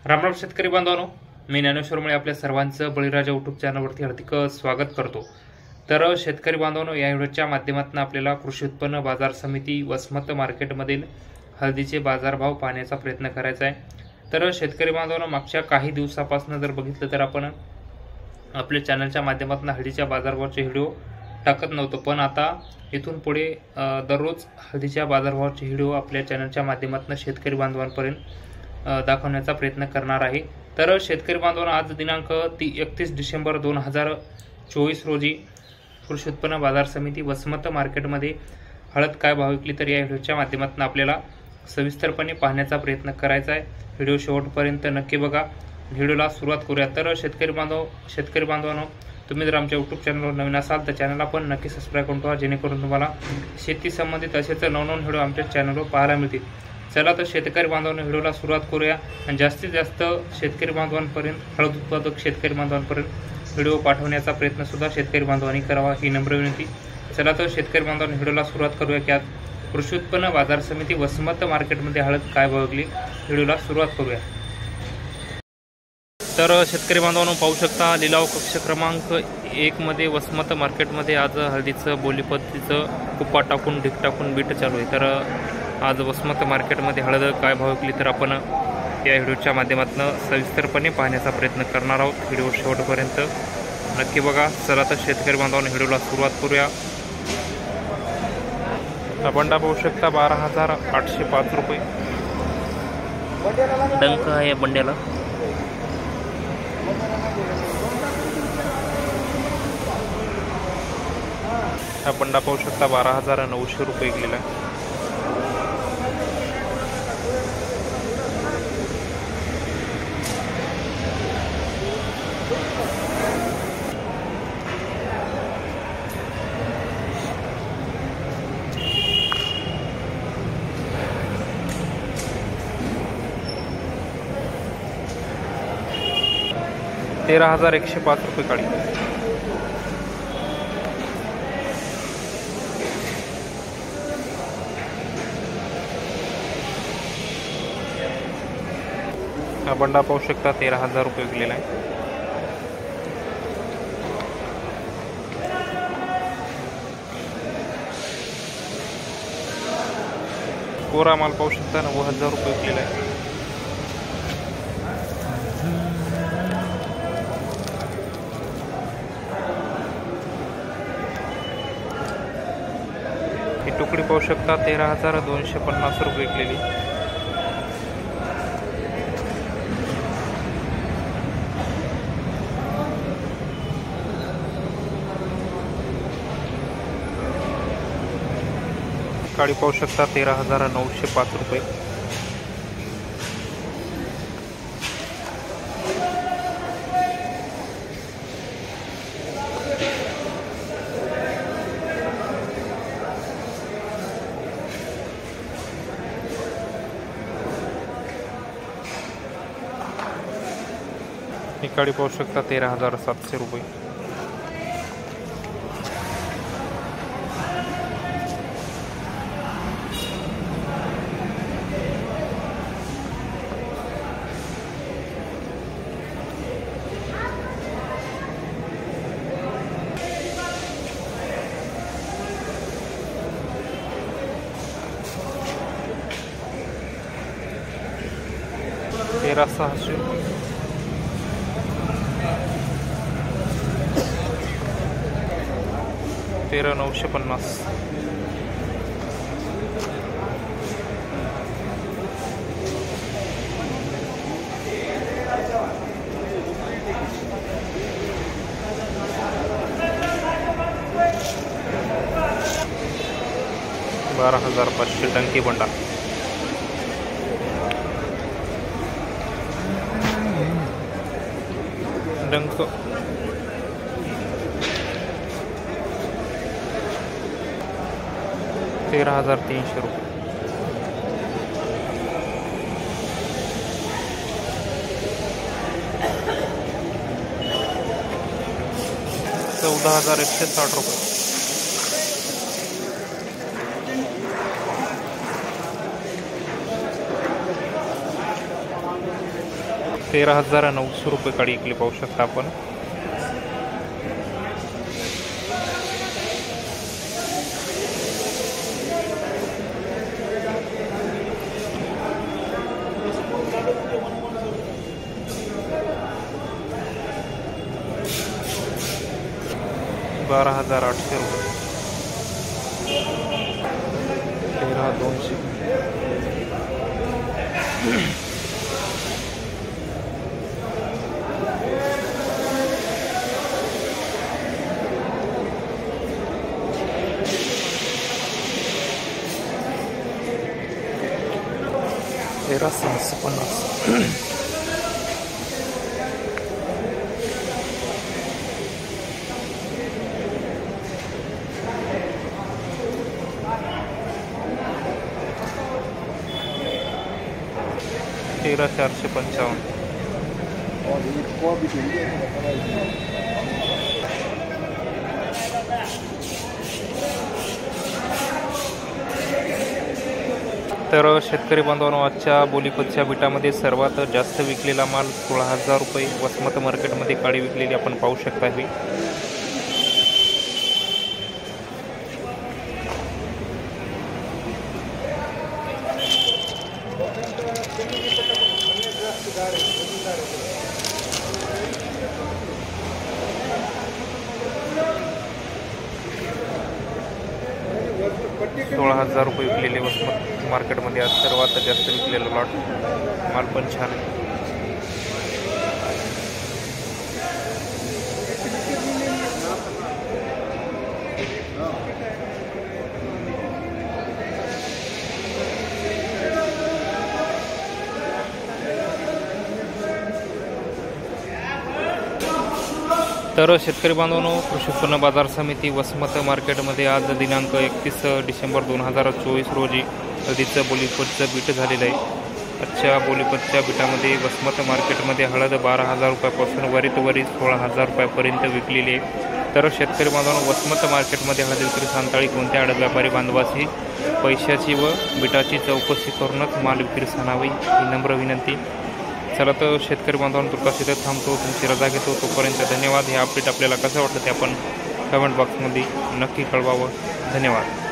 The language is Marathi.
रामराम शेतकरी बांधवांनो, मी ज्ञानेश्वर मुळे आपल्या सर्वांचं बळीराजा यूट्यूब चॅनलवरती हार्दिक स्वागत करतो। तर शेतकरी बांधवांनो, या व्हिडिओच्या माध्यमातून आपल्याला कृषी उत्पन्न बाजार समिती वसमत मार्केटमधील हळदीचे बाजारभाव पाहण्याचा प्रयत्न करायचा आहे। तर शेतकरी बांधवांनो, मागच्या काही दिवसापासून जर बघितलं तर आपण आपल्या चॅनलच्या माध्यमातून हळदीच्या बाजारभावाचे व्हिडिओ टाकत नव्हतो, पण आता इथून पुढे दररोज हळदीच्या बाजारभावाचे व्हिडिओ आपल्या चॅनलच्या माध्यमातून शेतकरी बांधवांपर्यंत दाखवण्याचा प्रयत्न करणार आहे। तर शेतकरी बांधवांनो, आज दिनांक 31 डिसेंबर 2024 रोजी कृषी उत्पन्न बाजार समिती वसमत मार्केटमध्ये हळद काय भाव विकली तर या व्हिडिओच्या माध्यमातून आपल्याला सविस्तरपणे पाहण्याचा प्रयत्न करायचा आहे। व्हिडिओ शेवटपर्यंत नक्की बघा। व्हिडिओला सुरुवात करूया। तर शेतकरी बांधवांनो, तुम्ही जर आमच्या यूट्यूब चॅनलवर नवीन असाल तर चॅनलला पण नक्की सबस्क्राईब करून ठेवा, जेणेकरून तुम्हाला शेती संबंधित असेच नवनवीन व्हिडिओ आमच्या चॅनलवर पाहायला मिळतील। चला तर शेतकरी बांधवांनो, व्हिडिओला सुरुवात करूया आणि जास्तीत जास्त शेतकरी बांधवांपर्यंत, हळद उत्पादक शेतकरी बांधवांपर्यंत व्हिडिओ पाठवण्याचा प्रयत्न सुद्धा शेतकरी बांधवांनी करावा, ही नम्र विनंती। चला तर शेतकरी बांधवांनो, व्हिडिओला सुरुवात करूया की आज कृषी उत्पन्न बाजार समिती वसमत मार्केटमध्ये हळद काय भाव विकली, व्हिडिओला सुरुवात करूया। तर शेतकरी बांधवांनो, पाहू शकता लिलाव कक्ष क्रमांक 1 मध्ये वसमत मार्केटमध्ये आज हळदीचं बोली पद्धतीचं कुप्पा टाकून ढीक टाकून बीट चालू आहे। तर आज वसमत मार्केटमध्ये हळद काय भाव विकली तर आपण या व्हिडिओच्या माध्यमातून सविस्तरपणे पाहण्याचा प्रयत्न करणार आहोत। व्हिडिओ शेवटपर्यंत नक्की बघा। चला तर शेतकरी बांधवांनो, व्हिडिओला सुरुवात करूया। हा बंडा पाहू शकता 12,805 रुपये डंक आहे या बंड्याला। हा बंडा पाहू शकता 12,900 रुपये विकलेला आहे। ₹13,105 रुपये काढी। हा बंडा पाहू शकता 13,000 रुपये विकलेला आहे। कोरा माल पाहू शकता 9,000 रुपये विकलेला आहे। ही टुकडी पाहू शकता 13,250 रुपये विकलेली। काळी पाहू शकता 13,905 रुपये। ही काळी पाहू शकता 13,700 रुपये। ₹13,600 13,950 12,500 टंकी बंडा। डंक 13,300 रुपये। 14,160 रुपये। 13,900 रुपये काडी विकली पाहू शकता आपण। ₹12,800 13,200 13,650 13,455 तर शेतकरी बांधवांनो, आजच्या बोलीपतच्या बिटामध्ये सर्वात जास्त विकलेला माल 16,000 रुपये वसमत मार्केटमध्ये काळी विकलेली आपण पाहू शकता। ही 16,000 रुपये विकलेले वसमत मार्केटमध्ये आज सर्वात जास्त विकलेला लॉट माल पण छान आहे। तर शेतकरी बांधवांनो, कृषी उत्पन्न बाजार समिती वसमत मार्केटमध्ये आज दिनांक 31 डिसेंबर 2024 रोजी हळदीचं बोलीपतचं बीट झालेलं आहे। आजच्या बोलीपतच्या बीटामध्ये वसमत मार्केटमध्ये हळद 12,000 रुपयापासून वरीत 16,000 रुपयापर्यंत विकलेली आहे। तर शेतकरी बांधवांनो, वसमत मार्केटमध्ये हळद विक्री सांताळी कोणत्या हळद व्यापारी बांधवासी पैशाची व बीटाची चौकशी करूनच माल विक्रीस आणावी ही नम्र विनंती। चला तर शेतकरी बांधवांनो, तुर्तास इथे थांबतो, तुमची रजा घेतो। तोपर्यंत धन्यवाद। हे अपडेट आपल्याला कसं वाटलं ते आपण कमेंट बॉक्समध्ये नक्की कळवावं। धन्यवाद।